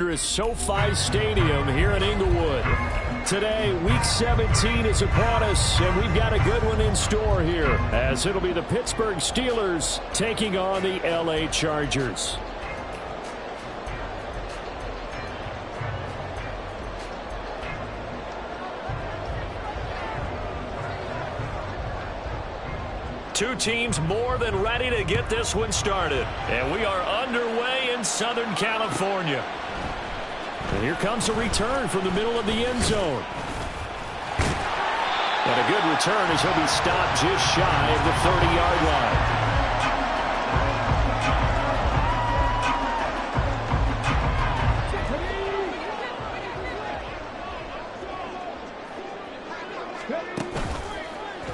Is SoFi Stadium here in Inglewood. Today, Week 17 is upon us, and we've got a good one in store here, as it'll be the Pittsburgh Steelers taking on the LA Chargers. Two teams more than ready to get this one started, and we are underway in Southern California. And here comes a return from the middle of the end zone. And a good return as he'll be stopped just shy of the 30-yard line.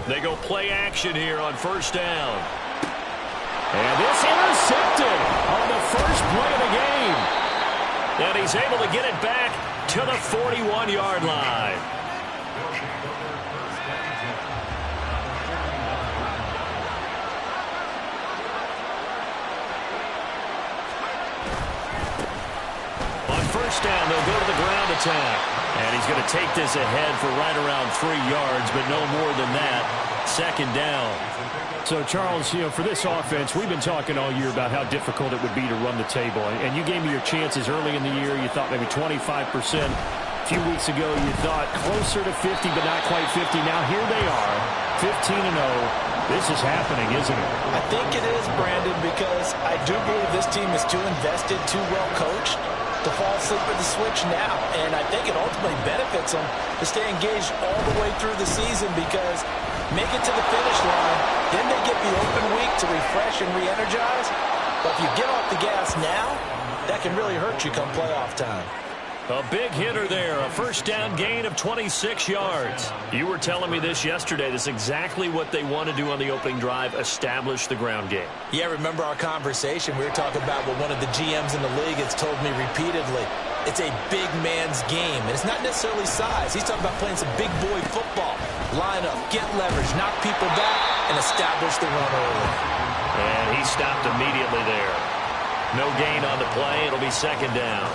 They go play action here on first down. And this intercepted on the first play of the game. And he's able to get it back to the 41-yard line. On first down, they'll go to the ground attack. And he's going to take this ahead for right around 3 yards, but no more than that. Second down. So, Charles, for this offense, we've been talking all year about how difficult it would be to run the table. And you gave me your chances early in the year. You thought maybe 25%. A few weeks ago, you thought closer to 50, but not quite 50. Now, here they are, 15-0. This is happening, isn't it? I think it is, Brandon, because I do believe this team is too invested, too well coached to fall asleep at the switch now. And I think it ultimately benefits them to stay engaged all the way through the season, because make it to the finish line, then they get the open week to refresh and re-energize. But if you get off the gas now, that can really hurt you come playoff time. A big hitter there, a first down gain of 26 yards. You were telling me this yesterday. This is exactly what they want to do on the opening drive, establish the ground game. Yeah, remember our conversation? We were talking about what one of the GMs in the league has told me repeatedly. It's a big man's game, and it's not necessarily size. He's talking about playing some big boy football. Line up, get leverage, knock people back, and establish the run early. And he stopped immediately there. No gain on the play. It'll be second down.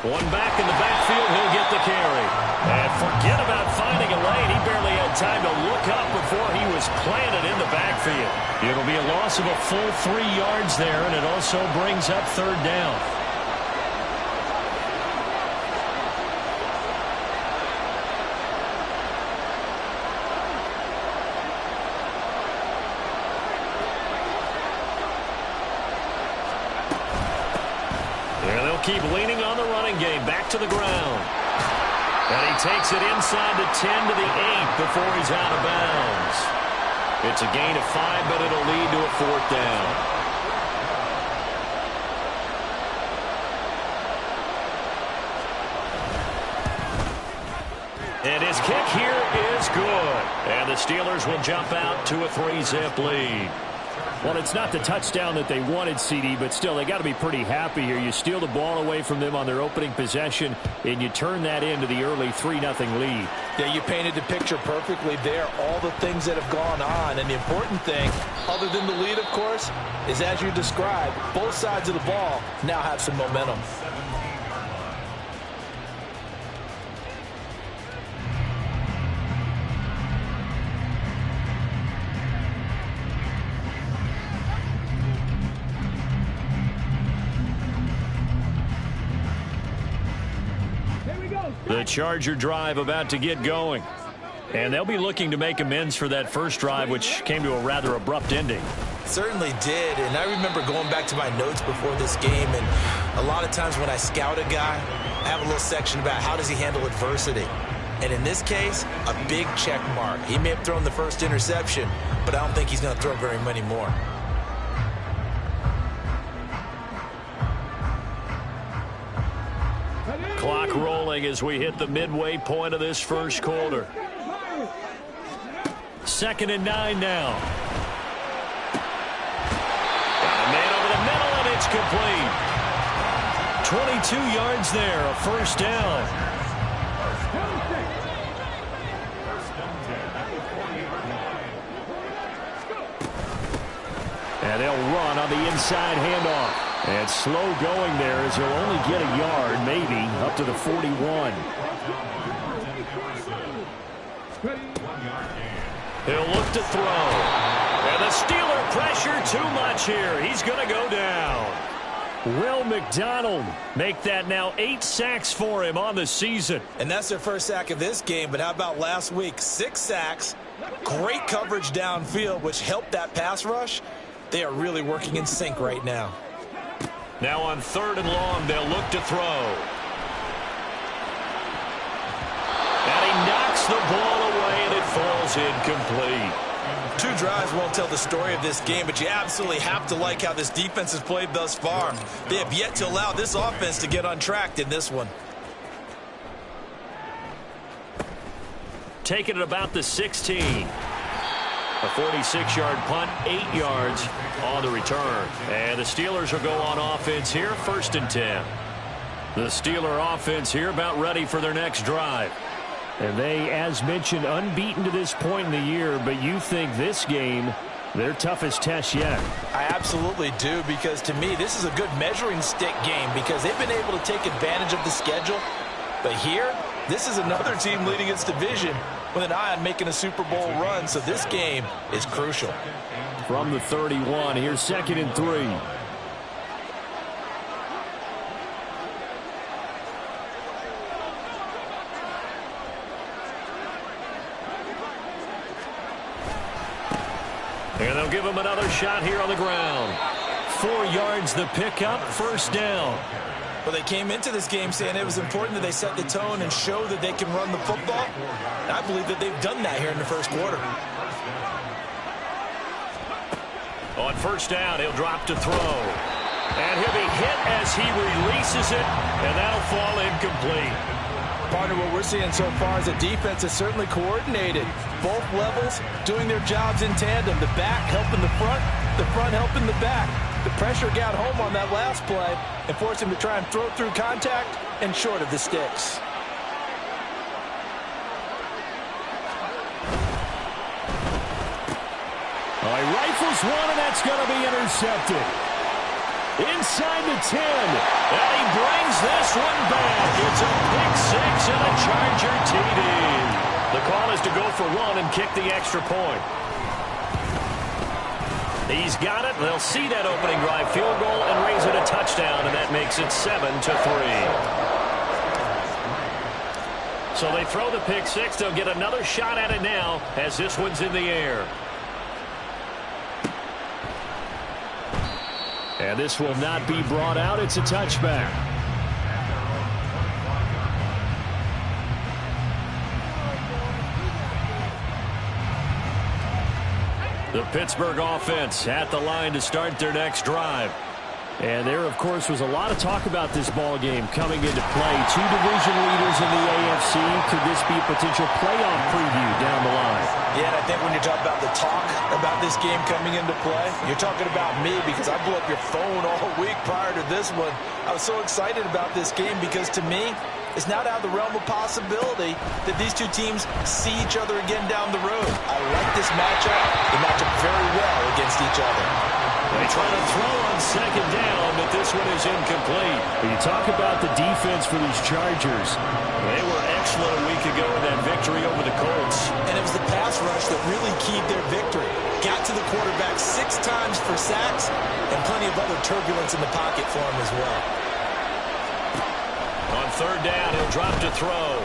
One back in the backfield, he'll get the carry. And forget about finding a lane. He barely had time to look up before he was planted in the backfield. It'll be a loss of a full 3 yards there, and it also brings up third down. Keep leaning on the running game. Back to the ground. And he takes it inside the 10 to the 8 before he's out of bounds. It's a gain of 5, but it'll lead to a fourth down. And his kick here is good. And the Steelers will jump out to a 3-zip lead. Well, it's not the touchdown that they wanted, CD, but still, they got to be pretty happy here. You steal the ball away from them on their opening possession, and you turn that into the early 3-0 lead. Yeah, you painted the picture perfectly there, all the things that have gone on. And the important thing, other than the lead, of course, is as you described, both sides of the ball now have some momentum. The Charger drive about to get going. And they'll be looking to make amends for that first drive, which came to a rather abrupt ending. Certainly did, and I remember going back to my notes before this game, and a lot of times when I scout a guy, I have a little section about how does he handle adversity. And in this case, a big check mark. He may have thrown the first interception, but I don't think he's going to throw very many more. Clock rolling as we hit the midway point of this first quarter. 2nd and 9 now. Got a man over the middle, and it's complete. 22 yards there, a first down. And they'll run on the inside handoff. And slow going there as he'll only get a yard, maybe, up to the 41. He'll look to throw. And the Steeler pressure too much here. He's going to go down. Will McDonald make that now 8 sacks for him on the season. And that's their first sack of this game, but how about last week? 6 sacks, great coverage downfield, which helped that pass rush. They are really working in sync right now. Now on 3rd and long, they'll look to throw. And he knocks the ball away, and it falls incomplete. 2 drives won't tell the story of this game, but you absolutely have to like how this defense has played thus far. They have yet to allow this offense to get untracked in this one. Taking it about the 16. A 46-yard punt, 8 yards on the return. And the Steelers will go on offense here, 1st and 10. The Steeler offense here about ready for their next drive. And they, as mentioned, unbeaten to this point in the year, but you think this game, their toughest test yet. I absolutely do, because to me, this is a good measuring stick game because they've been able to take advantage of the schedule. But here, this is another team leading its division with an eye on making a Super Bowl run, so this game is crucial. From the 31, here's 2nd and 3. And they'll give him another shot here on the ground. 4 yards the pickup, 1st down. Well, they came into this game saying it was important that they set the tone and show that they can run the football. And I believe that they've done that here in the 1st quarter. On 1st down, he'll drop to throw. And he'll be hit as he releases it, and that'll fall incomplete. Partner, what we're seeing so far is the defense is certainly coordinated. Both levels doing their jobs in tandem. The back helping the front helping the back. The pressure got home on that last play and forced him to try and throw through contact and short of the sticks. All right, rifles one, and that's going to be intercepted. Inside the 10, and he brings this one back. It's a pick 6 and a Charger TD. The call is to go for 1 and kick the extra point. He's got it. They'll see that opening drive field goal and raise it a touchdown, and that makes it 7-3. So they throw the pick 6. They'll get another shot at it now as this one's in the air. And this will not be brought out. It's a touchback. The Pittsburgh offense at the line to start their next drive. And there, of course, was a lot of talk about this ball game coming into play. 2 division leaders in the AFC. Could this be a potential playoff preview down the line? Yeah, and I think when you talk about the talk about this game coming into play, you're talking about me because I blew up your phone all week prior to this one. I was so excited about this game because to me, it's not out of the realm of possibility that these 2 teams see each other again down the road. I like this matchup. They match up very well against each other. They try to throw on 2nd down, but this one is incomplete. When you talk about the defense for these Chargers, they were excellent a week ago in that victory over the Colts. And it was the pass rush that really keyed their victory. Got to the quarterback 6 times for sacks and plenty of other turbulence in the pocket for him as well. On 3rd down, he'll drop to throw.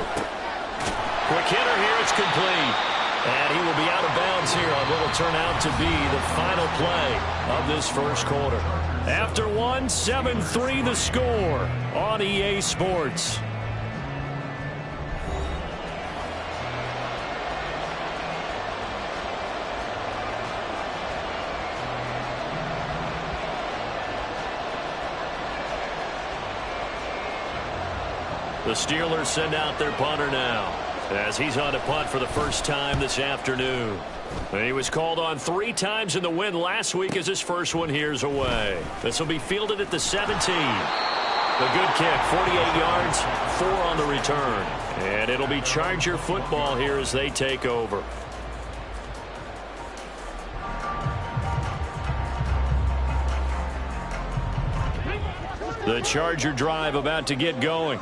Quick hitter here, it's complete. And he will be out of bounds here on what will turn out to be the final play of this 1st quarter. After 1, 7-3 the score on EA Sports. The Steelers send out their punter now as he's on to punt for the first time this afternoon. And he was called on 3 times in the win last week as his first one here's away. This will be fielded at the 17. The good kick, 48 yards, 4 on the return. And it'll be Charger football here as they take over. The Charger drive about to get going.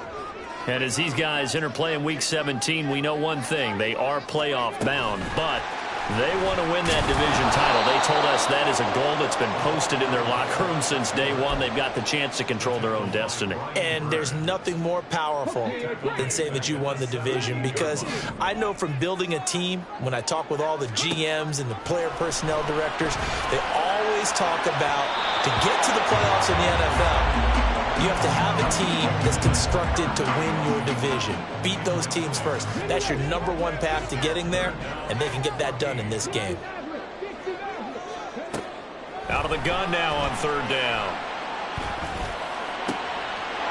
And as these guys interplay in Week 17, we know one thing. They are playoff bound, but they want to win that division title. They told us that is a goal that's been posted in their locker room since day one. They've got the chance to control their own destiny. And there's nothing more powerful than saying that you won the division, because I know from building a team, when I talk with all the GMs and the player personnel directors, they always talk about to get to the playoffs in the NFL, you have to have a team that's constructed to win your division. Beat those teams first. That's your number one path to getting there, and they can get that done in this game. Out of the gun now on third down.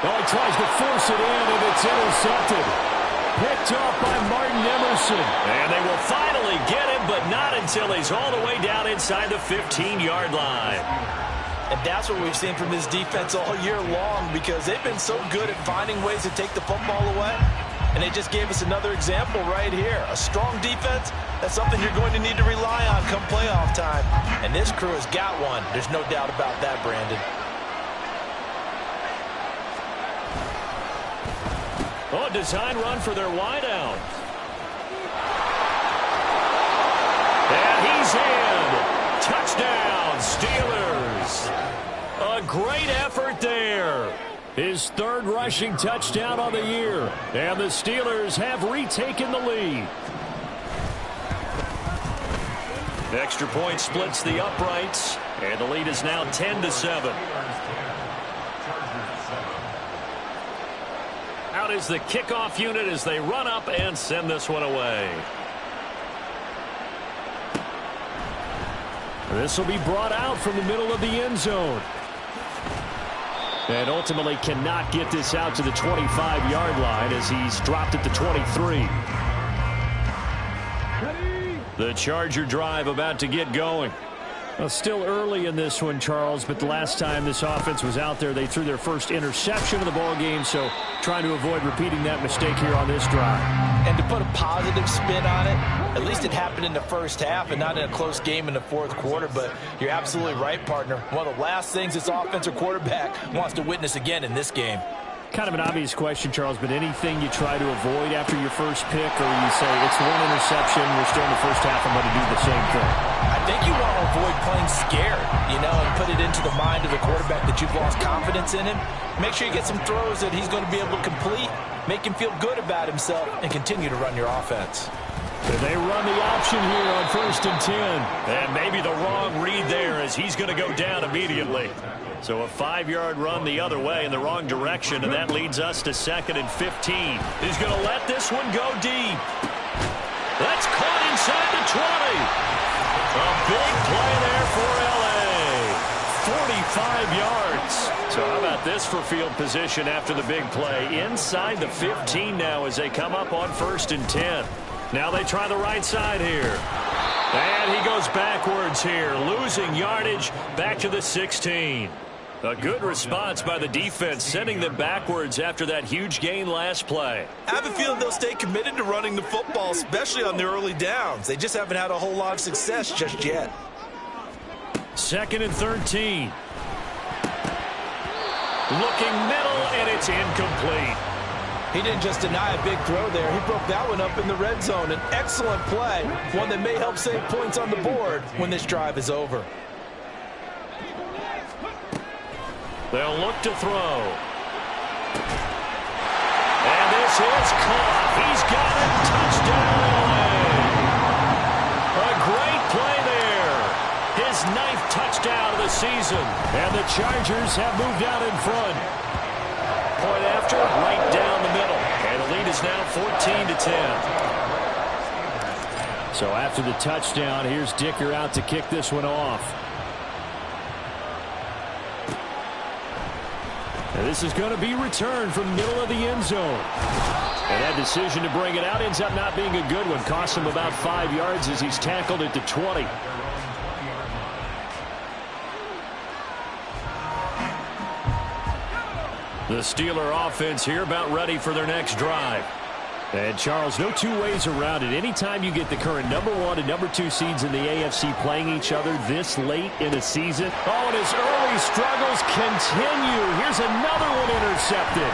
Oh, he tries to force it in, and it's intercepted. Picked off by Martin Emerson. And they will finally get him, but not until he's all the way down inside the 15-yard line. And that's what we've seen from this defense all year long, because they've been so good at finding ways to take the football away. And they just gave us another example right here. A strong defense, that's something you're going to need to rely on come playoff time. And this crew has got one. There's no doubt about that, Brandon. Oh, a design run for their wideout. And he's in. Touchdown, Steelers. A great effort there. His third rushing touchdown on the year. And the Steelers have retaken the lead. Extra point splits the uprights. And the lead is now 10-7. Out is the kickoff unit as they run up and send this one away. This will be brought out from the middle of the end zone. And ultimately cannot get this out to the 25-yard line as he's dropped at the 23. The Charger drive about to get going. Well, still early in this one, Charles, but the last time this offense was out there, they threw their first interception of the ball game, so trying to avoid repeating that mistake here on this drive. And to put a positive spin on it, at least it happened in the first half and not in a close game in the fourth quarter, but you're absolutely right, partner. One of the last things this offensive quarterback wants to witness again in this game. Kind of an obvious question, Charles, but anything you try to avoid after your first pick, or you say it's one interception, we're still in the first half, I'm going to do the same thing? I think you want to avoid playing scared, and put it into the mind of the quarterback that you've lost confidence in him. Make sure you get some throws that he's going to be able to complete, make him feel good about himself, and continue to run your offense. And they run the option here on 1st and 10. And maybe the wrong read there as he's going to go down immediately. So a 5-yard run the other way in the wrong direction, and that leads us to 2nd and 15. He's going to let this one go deep. That's caught inside the 20. A big play there for L.A. 45 yards. So how about this for field position after the big play? Inside the 15 now as they come up on 1st and 10. Now they try the right side here. And he goes backwards here, losing yardage back to the 16. A good response by the defense, sending them backwards after that huge gain last play. I have a feeling they'll stay committed to running the football, especially on their early downs. They just haven't had a whole lot of success just yet. 2nd and 13. Looking middle, and it's incomplete. He didn't just deny a big throw there. He broke that one up in the red zone. An excellent play, one that may help save points on the board when this drive is over. They'll look to throw. And this is caught. He's got it. Touchdown, LA. A great play there. His 9th touchdown of the season. And the Chargers have moved out in front. Point after, right down the middle. And the lead is now 14-10. So after the touchdown, here's Dicker out to kick this one off. And this is going to be returned from the middle of the end zone. And that decision to bring it out ends up not being a good one. Costs him about 5 yards as he's tackled at the 20. The Steeler offense here about ready for their next drive. And, Charles, no two ways around it. Anytime you get the current #1 and #2 seeds in the AFC playing each other this late in a season. Oh, and his early struggles continue. Here's another one intercepted.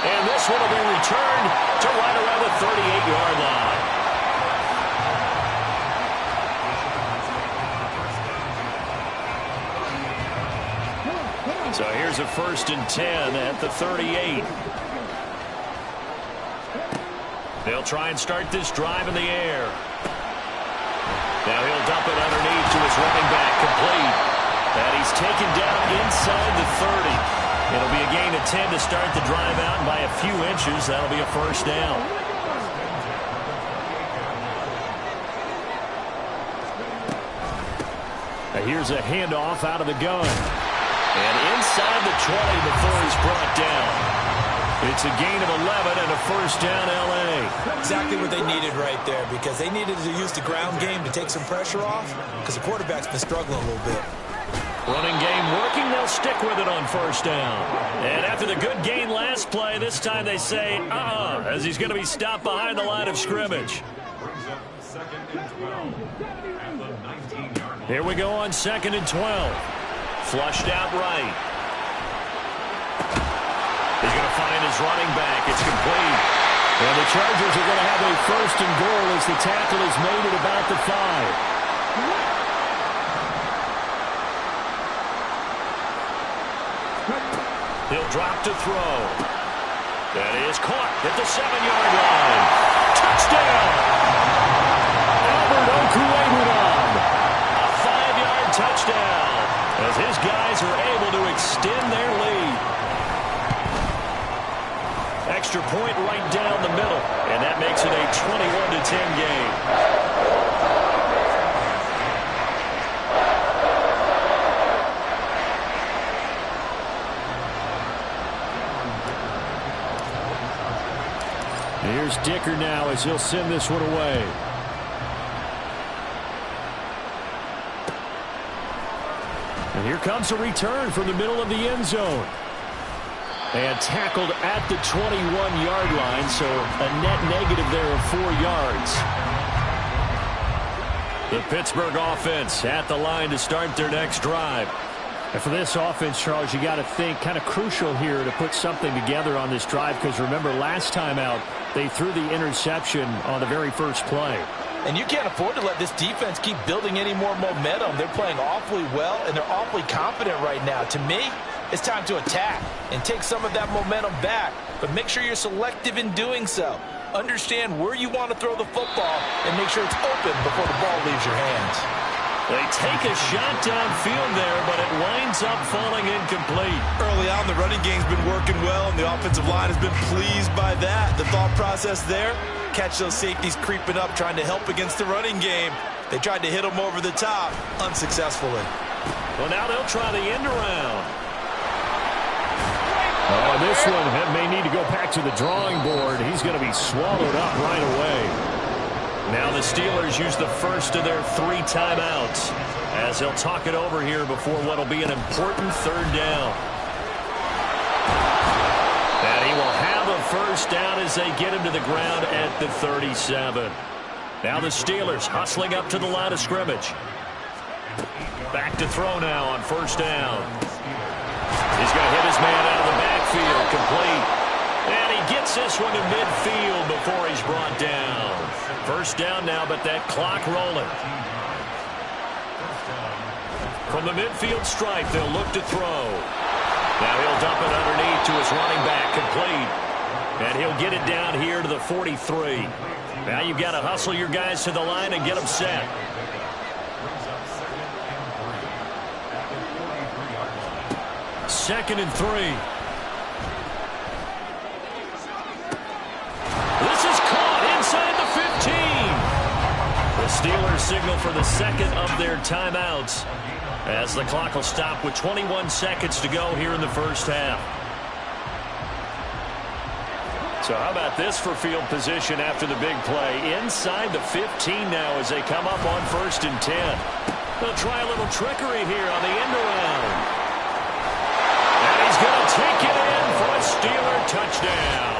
And this one will be returned to right around the 38-yard line. So here's a 1st and 10 at the 38. They'll try and start this drive in the air. Now he'll dump it underneath to his running back, complete. And he's taken down inside the 30. It'll be a gain of 10 to start the drive out, and by a few inches, that'll be a 1st down. Now here's a handoff out of the gun. And inside the 20 before he's brought down. It's a gain of 11 and a 1st down, L.A. Exactly what they needed right there, because they needed to use the ground game to take some pressure off, because the quarterback's been struggling a little bit. Running game working, they'll stick with it on 1st down. And after the good gain last play, this time they say, as he's going to be stopped behind the line of scrimmage. Here we go on 2nd and 12. Flushed out right. He's going to find his running back. It's complete. And the Chargers are going to have a 1st and goal as the tackle is made at about the 5. He'll drop to throw. That is caught at the 7-yard line. Touchdown! Albert Okwuegbunam. A 5-yard touchdown as his guys are able to extend their lead. Extra point right down the middle, and that makes it a 21-10 game. Here's Dicker now as he'll send this one away. And here comes a return from the middle of the end zone. And tackled at the 21-yard line, so a net negative there of 4 yards. The Pittsburgh offense at the line to start their next drive. And for this offense, Charles, you got to think kind of crucial here to put something together on this drive, because remember last time out they threw the interception on the very first play. And you can't afford to let this defense keep building any more momentum. They're playing awfully well, and they're awfully confident right now. To me, it's time to attack and take some of that momentum back, but make sure you're selective in doing so. Understand where you want to throw the football and make sure it's open before the ball leaves your hands. They take a shot downfield there, but it winds up falling incomplete. Early on, the running game's been working well, and the offensive line has been pleased by that. The thought process there, catch those safeties creeping up, trying to help against the running game. They tried to hit them over the top, unsuccessfully. Well, now they'll try the end around. Oh, this one may need to go back to the drawing board. He's going to be swallowed up right away. Now the Steelers use the first of their 3 timeouts as they'll talk it over here before what will be an important 3rd down. And he will have a 1st down as they get him to the ground at the 37. Now the Steelers hustling up to the line of scrimmage. Back to throw now on 1st down. He's going to hit his man out of the backfield, complete. And he gets this one to midfield before he's brought down. 1st down now, but that clock rolling. From the midfield stripe, they'll look to throw. Now he'll dump it underneath to his running back, complete. And he'll get it down here to the 43. Now you've got to hustle your guys to the line and get them set. Second and 3. This is caught inside the 15. The Steelers signal for the second of their timeouts as the clock will stop with 21 seconds to go here in the first half. So how about this for field position after the big play? Inside the 15 now as they come up on 1st and 10. They'll try a little trickery here on the end around. And he's going to take it in for a Steeler touchdown.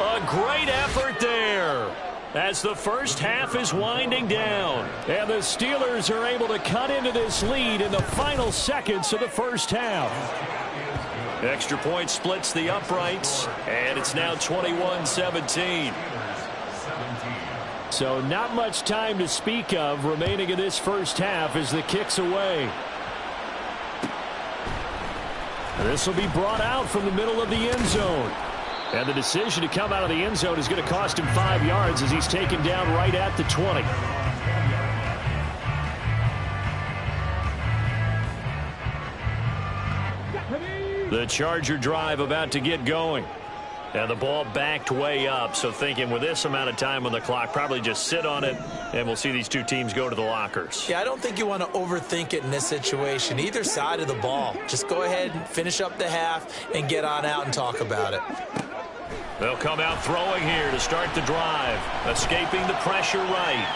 A great effort there as the first half is winding down. And the Steelers are able to cut into this lead in the final seconds of the first half. Extra point splits the uprights, and it's now 21-17. So not much time to speak of remaining in this first half as the kick's away. This will be brought out from the middle of the end zone. And the decision to come out of the end zone is going to cost him 5 yards as he's taken down right at the 20. The Charger drive about to get going. And the ball backed way up, so thinking with this amount of time on the clock, probably just sit on it, and we'll see these two teams go to the lockers. Yeah, I don't think you want to overthink it in this situation, either side of the ball. Just go ahead and finish up the half and get on out and talk about it. They'll come out throwing here to start the drive, escaping the pressure right.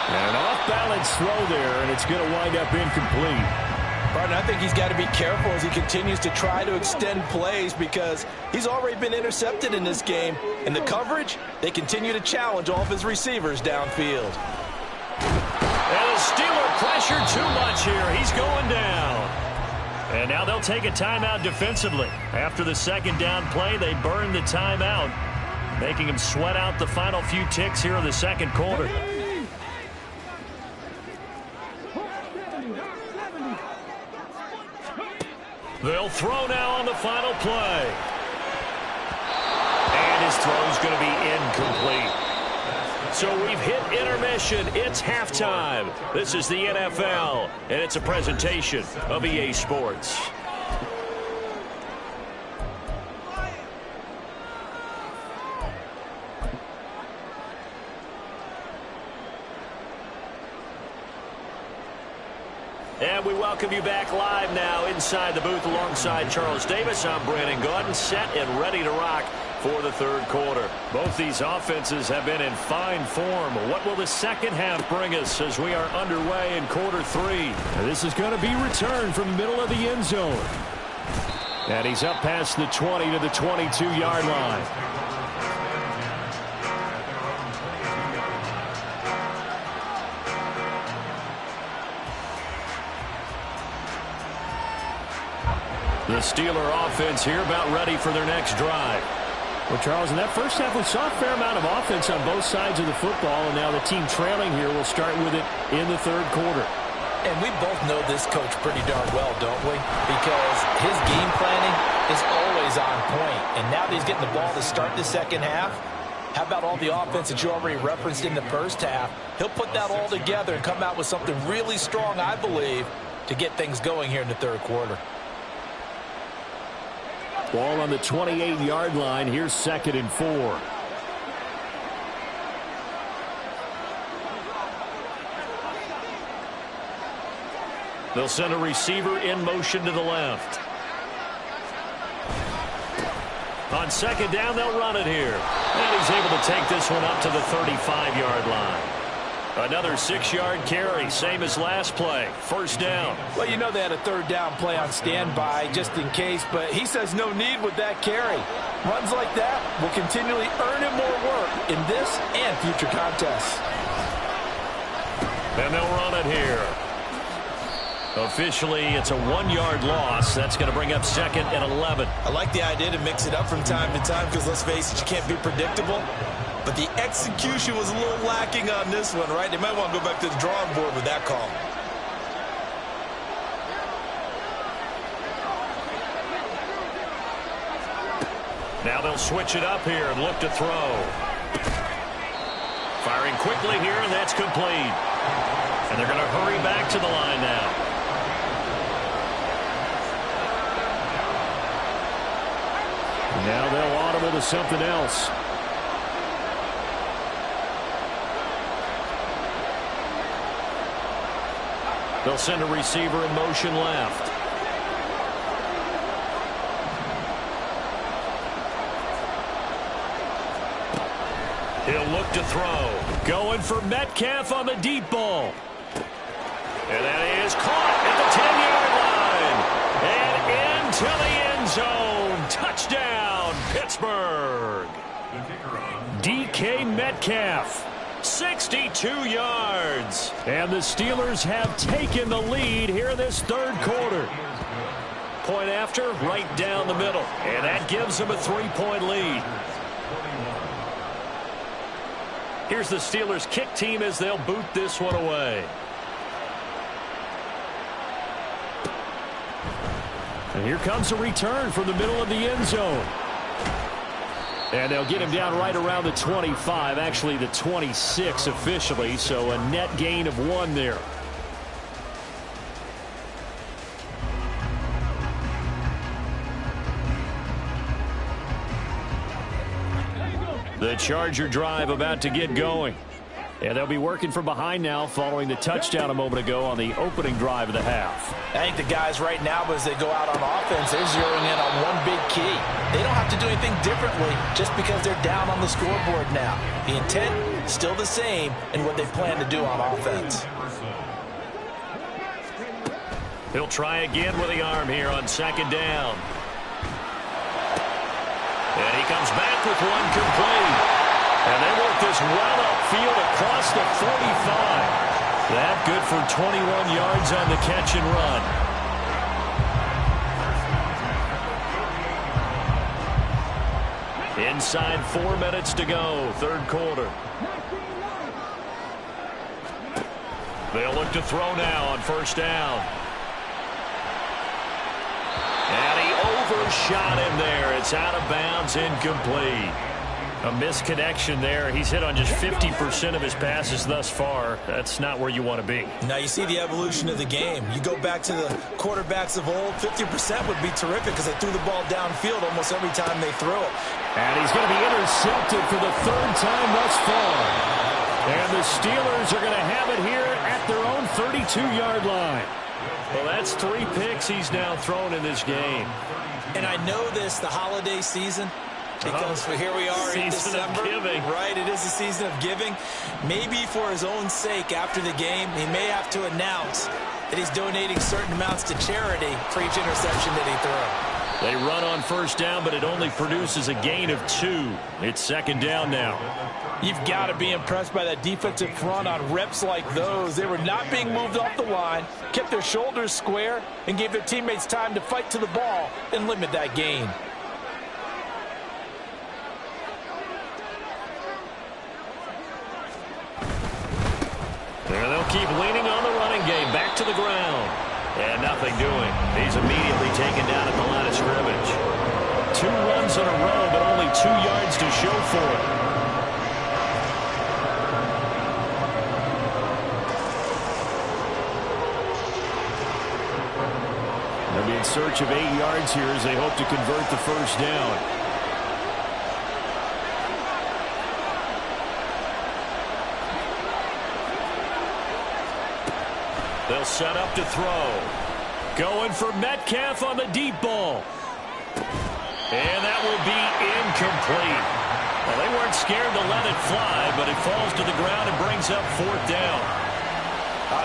And an off-balance throw there, and it's going to wind up incomplete. Partner, I think he's got to be careful as he continues to try to extend plays because he's already been intercepted in this game. And the coverage, they continue to challenge all of his receivers downfield. And the Steeler pressure too much here. He's going down. And now they'll take a timeout defensively. After the second down play, they burn the timeout, making him sweat out the final few ticks here in the second quarter. They'll throw now on the final play. And his throw's going to be incomplete. So we've hit intermission. It's halftime. This is the NFL, and it's a presentation of EA Sports. And we welcome you back live now inside the booth alongside Charles Davis. I'm Brandon Gaudin, set and ready to rock for the third quarter. Both these offenses have been in fine form. What will the second half bring us as we are underway in quarter three? This is going to be returned from the middle of the end zone. And he's up past the 20 to the 22-yard line. The Steeler offense here about ready for their next drive. Well, Charles, in that first half, we saw a fair amount of offense on both sides of the football, and now the team trailing here will start with it in the third quarter. And we both know this coach pretty darn well, don't we? Because his game planning is always on point. And now that he's getting the ball to start the second half, how about all the offense that you already referenced in the first half? He'll put that all together and come out with something really strong, I believe, to get things going here in the third quarter. Ball on the 28-yard line. Here's 2nd and 4. They'll send a receiver in motion to the left. On second down, they'll run it here. And he's able to take this one up to the 35-yard line. Another 6-yard carry, same as last play. First down. Well, you know they had a third down play on standby just in case, but he says no need with that carry. Runs like that will continually earn him more work in this and future contests. And they'll run it here. Officially, it's a 1-yard loss. That's going to bring up 2nd and 11. I like the idea to mix it up from time to time because, let's face it, you can't be predictable. But the execution was a little lacking on this one, right? They might want to go back to the drawing board with that call. Now they'll switch it up here and look to throw. Firing quickly here, and that's complete. And they're going to hurry back to the line now. Now they'll audible to something else. They'll send a receiver in motion left. He'll look to throw. Going for Metcalf on the deep ball. And that is caught at the 10-yard line. And into the end zone. Touchdown, Pittsburgh. Pittsburgh. DK Metcalf, 62 yards. And the Steelers have taken the lead here in this third quarter. Point after, right down the middle. And that gives them a 3-point lead. Here's the Steelers kick team as they'll boot this one away. And here comes a return from the middle of the end zone. And they'll get him down right around the 25, actually the 26 officially, so a net gain of 1 there. The Charger drive about to get going. And they'll be working from behind now following the touchdown a moment ago on the opening drive of the half. I think the guys right now, as they go out on offense, they're zeroing in on one big key. They don't have to do anything differently just because they're down on the scoreboard now. The intent, still the same in what they plan to do on offense. He'll try again with the arm here on second down. And he comes back with one complete. And they work this well upfield across the 45. That good for 21 yards on the catch and run. Inside 4 minutes to go, third quarter. They'll look to throw now on first down. And he overshot him there. It's out of bounds, incomplete. A misconnection there. He's hit on just 50% of his passes thus far. That's not where you want to be. Now you see the evolution of the game. You go back to the quarterbacks of old, 50% would be terrific because they threw the ball downfield almost every time they threw it. And he's going to be intercepted for the third time thus far. And the Steelers are going to have it here at their own 32-yard line. Well, that's 3 picks he's now thrown in this game. And I know this, the holiday season, because here we are in December, right? It is a season of giving. Maybe for his own sake, after the game, he may have to announce that he's donating certain amounts to charity for each interception that he threw. They run on first down, but it only produces a gain of 2. It's second down now. You've got to be impressed by that defensive front on reps like those. They were not being moved off the line, kept their shoulders square, and gave their teammates time to fight to the ball and limit that gain. And they'll keep leaning on the running game. Back to the ground. And nothing doing. He's immediately taken down at the line of scrimmage. 2 runs in a row, but only 2 yards to show for it. They'll be in search of 8 yards here as they hope to convert the first down. They'll set up to throw. Going for Metcalf on the deep ball. And that will be incomplete. Well, they weren't scared to let it fly, but it falls to the ground and brings up fourth down.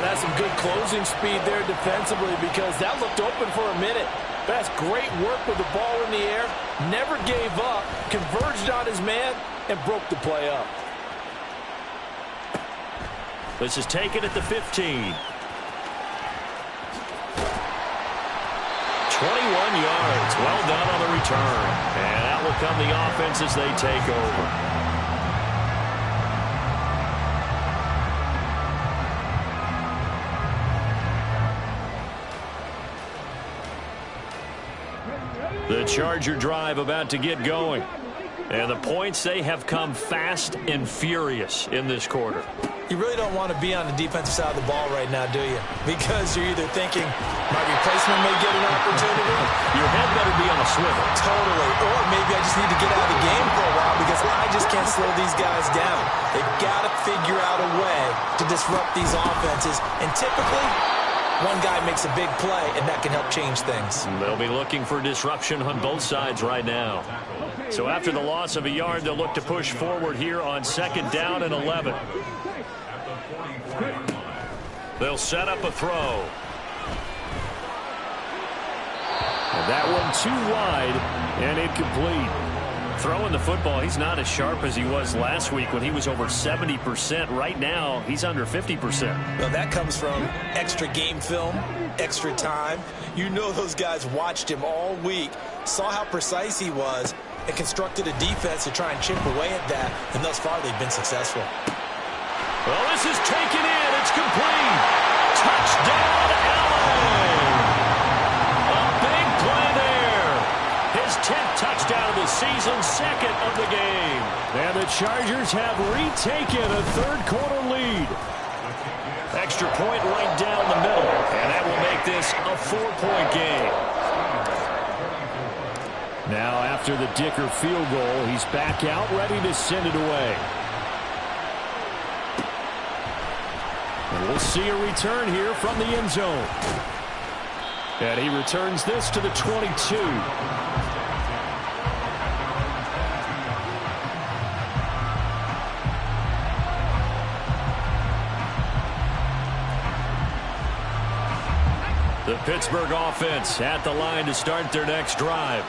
That's some good closing speed there defensively because that looked open for a minute. But that's great work with the ball in the air. Never gave up, converged on his man, and broke the play up. This is taken at the 15. 21 yards. Well done on the return. And that will come the offense as they take over. The Charger drive about to get going. And the points, they have come fast and furious in this quarter. You really don't want to be on the defensive side of the ball right now, do you? Because you're either thinking, my replacement may get an opportunity. Your head better be on a swivel. Totally. Or maybe I just need to get out of the game for a while because I just can't slow these guys down. They've got to figure out a way to disrupt these offenses. And typically, one guy makes a big play, and that can help change things. They'll be looking for disruption on both sides right now. So after the loss of a yard, they'll look to push forward here on second down and 11. They'll set up a throw. And that one too wide and incomplete. Throwing the football, he's not as sharp as he was last week when he was over 70%. Right now, he's under 50%. Well, that comes from extra game film, extra time. You know those guys watched him all week, saw how precise he was, and constructed a defense to try and chip away at that, and thus far they've been successful. Well, this is taken in. It's complete. Touchdown, Allen. A big play there. His 10th touchdown of the season, second of the game. And the Chargers have retaken a third-quarter lead. Extra point right down the middle, and that will make this a 4-point game. Now, after the Dicker field goal, he's back out, ready to send it away. And we'll see a return here from the end zone. And he returns this to the 22. The Pittsburgh offense at the line to start their next drive.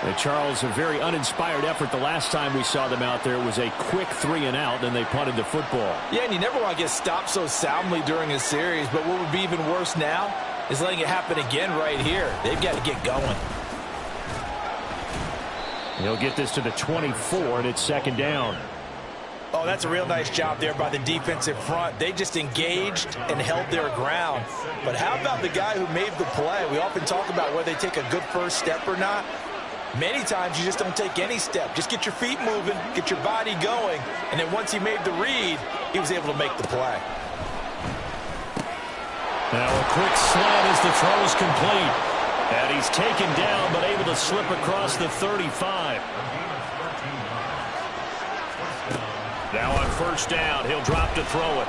And Charles, a very uninspired effort the last time we saw them out there. It was a quick 3-and-out, and they punted the football. Yeah, and you never want to get stopped so soundly during a series, but what would be even worse now is letting it happen again right here. They've got to get going. He'll get this to the 24, and it's second down. Oh, that's a real nice job there by the defensive front. They just engaged and held their ground. But how about the guy who made the play? We often talk about whether they take a good first step or not. Many times you just don't take any step. Just get your feet moving, get your body going, and then once he made the read, he was able to make the play. Now a quick slant as the throw is complete. And he's taken down but able to slip across the 35. Now on first down, he'll drop to throw it.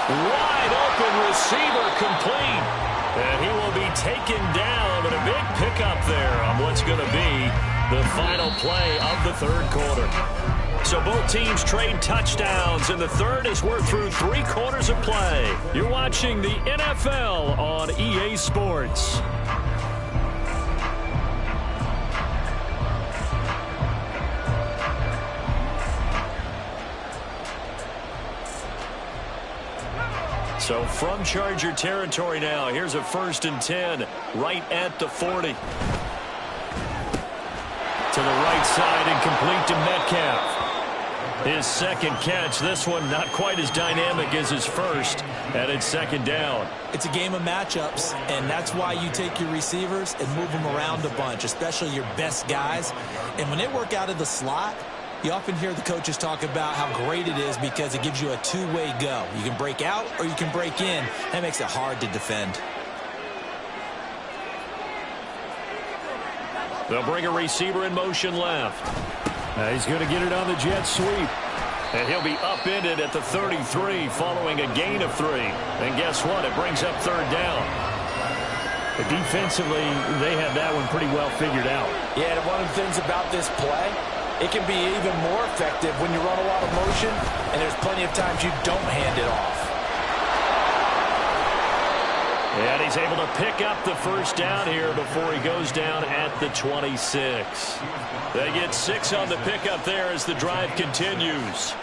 Wide open receiver complete. And he will be taken down, but a big pickup there on what's going to be the final play of the third quarter. So both teams trade touchdowns, and the third as we're through 3 quarters of play. You're watching the NFL on EA Sports. So from Charger territory now, here's a 1st and 10 right at the 40. To the right side and complete to Metcalf. His second catch, this one not quite as dynamic as his first, and it's second down. It's a game of matchups, and that's why you take your receivers and move them around a bunch, especially your best guys. And when they work out of the slot, you often hear the coaches talk about how great it is because it gives you a two-way go. You can break out or you can break in. That makes it hard to defend. They'll bring a receiver in motion left. He's going to get it on the jet sweep. And he'll be upended at the 33 following a gain of 3. And guess what? It brings up third down. But defensively, they had that one pretty well figured out. Yeah, and one of the things about this play, it can be even more effective when you run a lot of motion, and there's plenty of times you don't hand it off. And he's able to pick up the first down here before he goes down at the 26. They get 6 on the pickup there as the drive continues.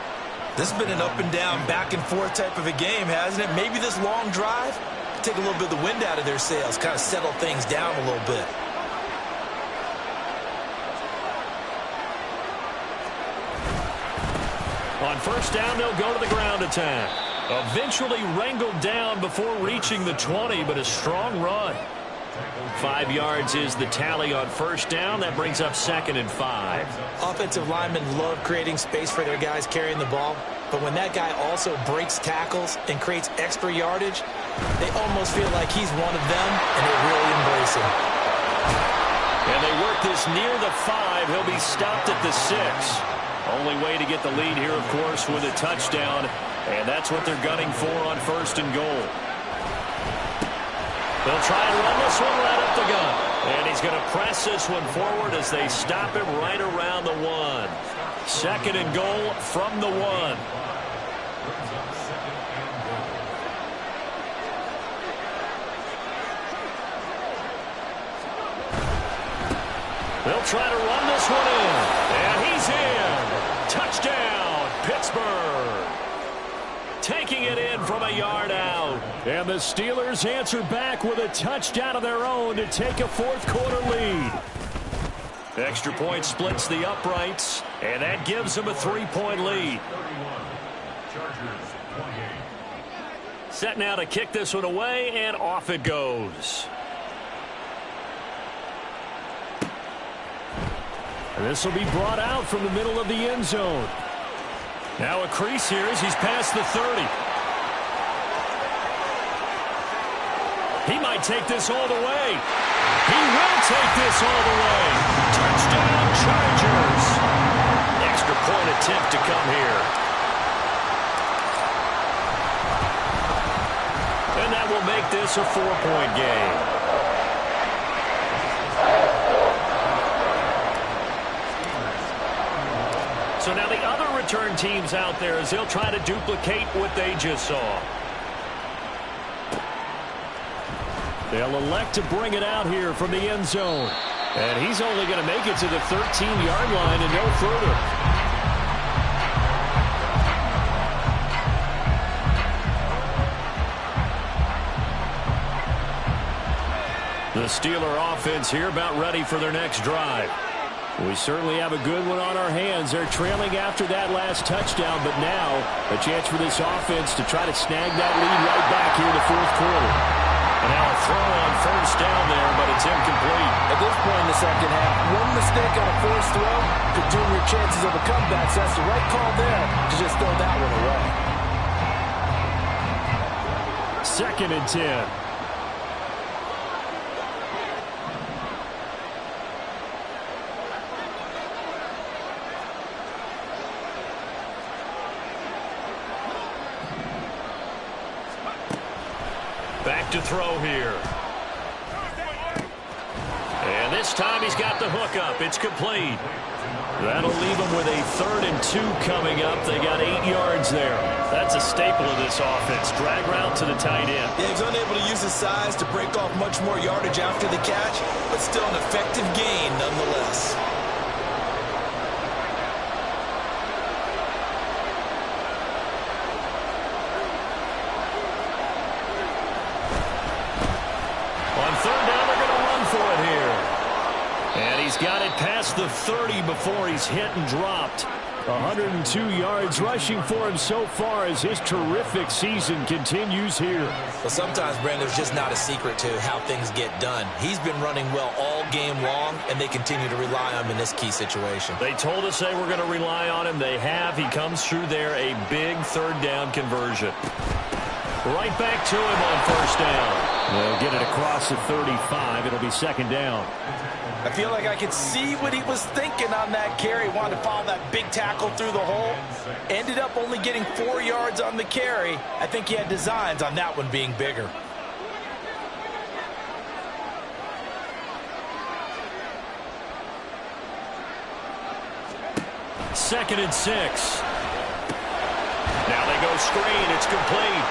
This has been an up and down, back and forth type of a game, hasn't it? Maybe this long drive take a little bit of the wind out of their sails, kind of settle things down a little bit. On first down, they'll go to the ground attack. Eventually wrangled down before reaching the 20, but a strong run. 5 yards is the tally on first down. That brings up 2nd and 5. Offensive linemen love creating space for their guys carrying the ball, but when that guy also breaks tackles and creates extra yardage, they almost feel like he's one of them, and they really embrace him. And they work this near the 5. He'll be stopped at the 6. Only way to get the lead here, of course, with a touchdown. And that's what they're gunning for on 1st and goal. They'll try and run this one right up the gut. And he's going to press this one forward as they stop him right around the 1. 2nd and goal from the 1. They'll try to run this one in. And he's in. Touchdown, Pittsburgh. Taking it in from a yard out. And the Steelers answer back with a touchdown of their own to take a fourth-quarter lead. Extra point splits the uprights, and that gives them a 3-point lead. Set now to kick this one away, and off it goes. And this will be brought out from the middle of the end zone. Now a crease here as he's past the 30. He might take this all the way. He will take this all the way. Touchdown, Chargers. Extra point attempt to come here. And that will make this a 4-point game. So now the other return teams out there as they'll try to duplicate what they just saw. They'll elect to bring it out here from the end zone. And he's only going to make it to the 13-yard line and no further. The Steeler offense here about ready for their next drive. We certainly have a good one on our hands. They're trailing after that last touchdown, but now a chance for this offense to try to snag that lead right back here in the fourth quarter. And now a throw on first down there, but it's incomplete. At this point in the second half, one mistake on a forced throw could doom your chances of a comeback. So that's the right call there to just throw that one away. 2nd and 10. Back to throw here. And this time he's got the hook up. It's complete. That'll leave him with a 3rd and 2 coming up. They got 8 yards there. That's a staple of this offense. Drag route to the tight end. Yeah, he's unable to use his size to break off much more yardage after the catch, but still an effective gain nonetheless. He's got it past the 30 before he's hit and dropped. 102 yards rushing for him so far as his terrific season continues here. Well, sometimes, Brandon, there's just not a secret to how things get done. He's been running well all game long, and they continue to rely on him in this key situation. They told us they were going to rely on him. They have. He comes through there, a big 3rd down conversion. Right back to him on first down. They'll get it across the 35. It'll be 2nd down. I feel like I could see what he was thinking on that carry. Wanted to follow that big tackle through the hole. Ended up only getting 4 yards on the carry. I think he had designs on that one being bigger. Second and 6. Now they go screen. It's complete.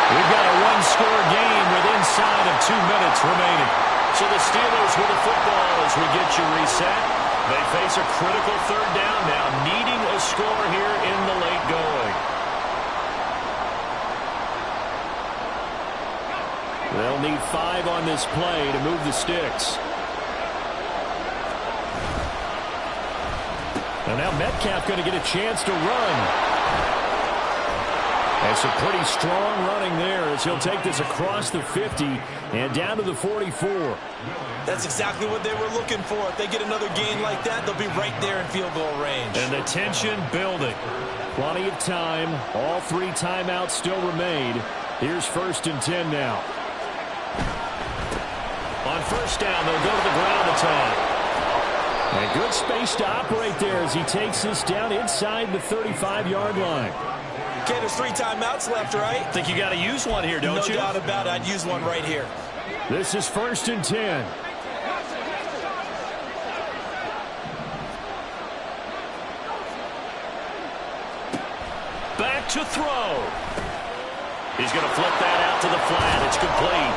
We've got a one-score game with inside of 2 minutes remaining. So the Steelers with the football as we get you reset. They face a critical 3rd down now, needing a score here in the late going. They'll need 5 on this play to move the sticks. And now Metcalf going to get a chance to run. And some pretty strong running there as he'll take this across the 50 and down to the 44. That's exactly what they were looking for. If they get another gain like that, they'll be right there in field goal range. And the tension building. Plenty of time. All 3 timeouts still remain. Here's 1st and 10 now. On first down, they'll go to the ground attack. And good space to operate there as he takes this down inside the 35-yard line. Okay, there's 3 timeouts left, right? Think you got to use one here, don't you? No doubt about it. I'd use one right here. This is 1st and 10. Back to throw. He's going to flip that out to the flat. It's complete.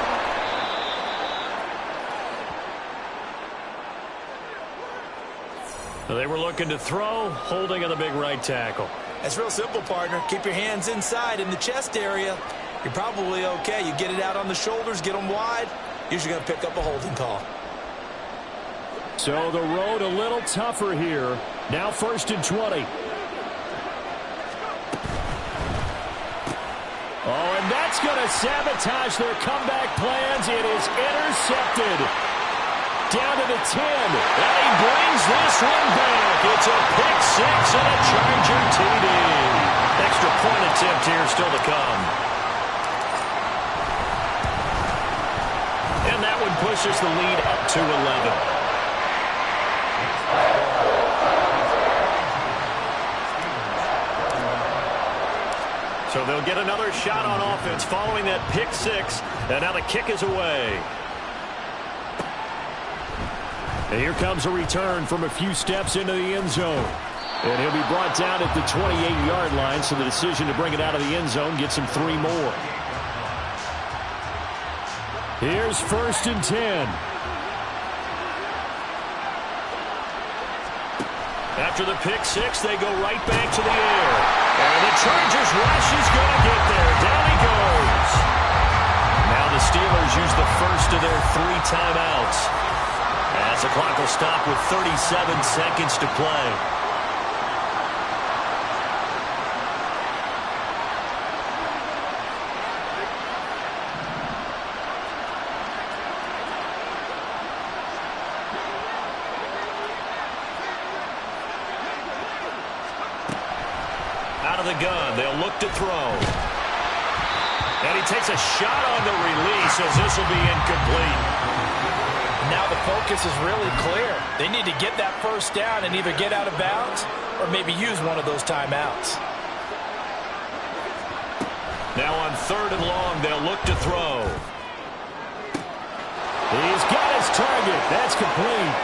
They were looking to throw, holding on the big right tackle. It's real simple, partner. Keep your hands inside in the chest area. You're probably okay. You get it out on the shoulders, get them wide. Usually going to pick up a holding call. So the road a little tougher here. Now 1st and 20. Oh, and that's going to sabotage their comeback plans. It is intercepted. Down to the 10. And he brings this one back. It's a pick six and a Charger TD. Extra point attempt here still to come. And that one pushes the lead up to 11. So they'll get another shot on offense following that pick six. And now the kick is away. And here comes a return from a few steps into the end zone. And he'll be brought down at the 28-yard line, so the decision to bring it out of the end zone gets him 3 more. Here's 1st and 10. After the pick six, they go right back to the air. And the Chargers rush is going to get there. Down he goes. Now the Steelers use the first of their 3 timeouts. As the clock will stop with 37 seconds to play. Out of the gun, they'll look to throw. And he takes a shot on the release as this will be incomplete. Now the focus is really clear. They need to get that first down and either get out of bounds or maybe use one of those timeouts. Now on 3rd and long, they'll look to throw. He's got his target. That's complete.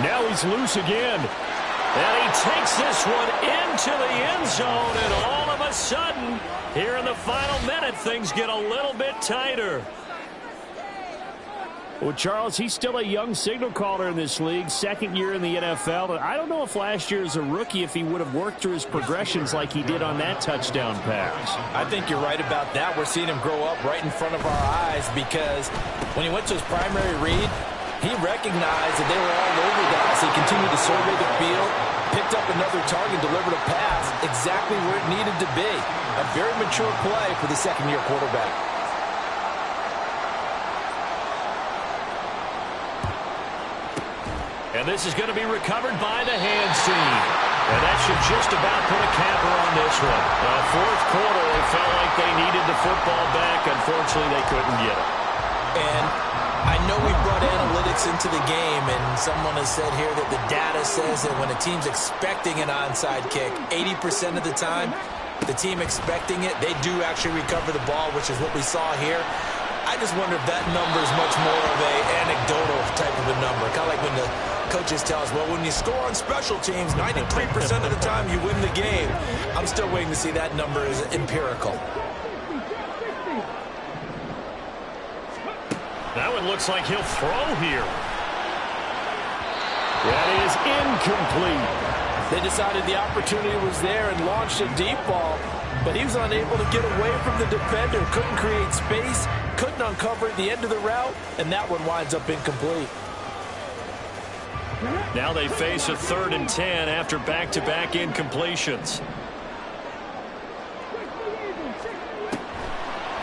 Now he's loose again. And he takes this one into the end zone, and all of a sudden, here in the final minute, things get a little bit tighter. Well, Charles, he's still a young signal caller in this league, 2nd year in the NFL. I don't know if last year as a rookie, if he would have worked through his progressions like he did on that touchdown pass. I think you're right about that. We're seeing him grow up right in front of our eyes because when he went to his primary read, he recognized that they were all over guys. He continued to survey the field, picked up another target, delivered a pass exactly where it needed to be. A very mature play for the 2nd-year quarterback. And this is going to be recovered by the hands team. And that should just about put a capper on this one. 4th quarter, they felt like they needed the football back. Unfortunately, they couldn't get it. And I know we brought analytics into the game, and someone has said here that the data says that when a team's expecting an onside kick, 80% of the time, the team expecting it, they do actually recover the ball, which is what we saw here. I just wonder if that number is much more of a anecdotal type of a number. Kind of like when the coaches tell us, well, when you score on special teams, 93% of the time you win the game. I'm still waiting to see that number is empirical. That one looks like he'll throw here. That is incomplete. They decided the opportunity was there and launched a deep ball, but he was unable to get away from the defender, couldn't create space, couldn't uncover at the end of the route, and that one winds up incomplete. Now they face a 3rd and 10 after back-to-back incompletions.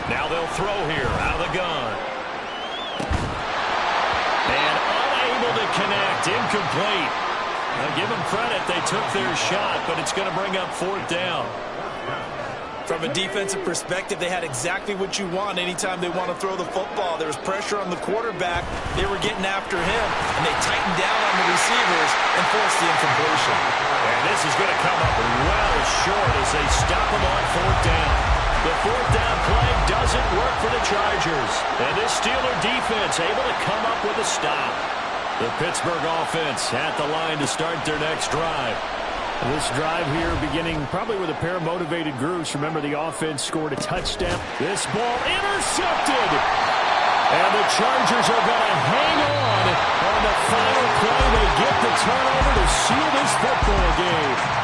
Now they'll throw here out of the gun. And unable to connect, incomplete. Now give them credit, they took their shot, but it's going to bring up 4th down. From a defensive perspective, they had exactly what you want anytime they want to throw the football. There was pressure on the quarterback. They were getting after him, and they tightened down on the receivers and forced the incompletion. And this is going to come up well short as they stop him on 4th down. The 4th down play doesn't work for the Chargers. And this Steeler defense able to come up with a stop. The Pittsburgh offense at the line to start their next drive. This drive here beginning probably with a pair of motivated groups. Remember, the offense scored a touchdown. This ball intercepted. And the Chargers are going to hang on the final play. They get the turnover to football game.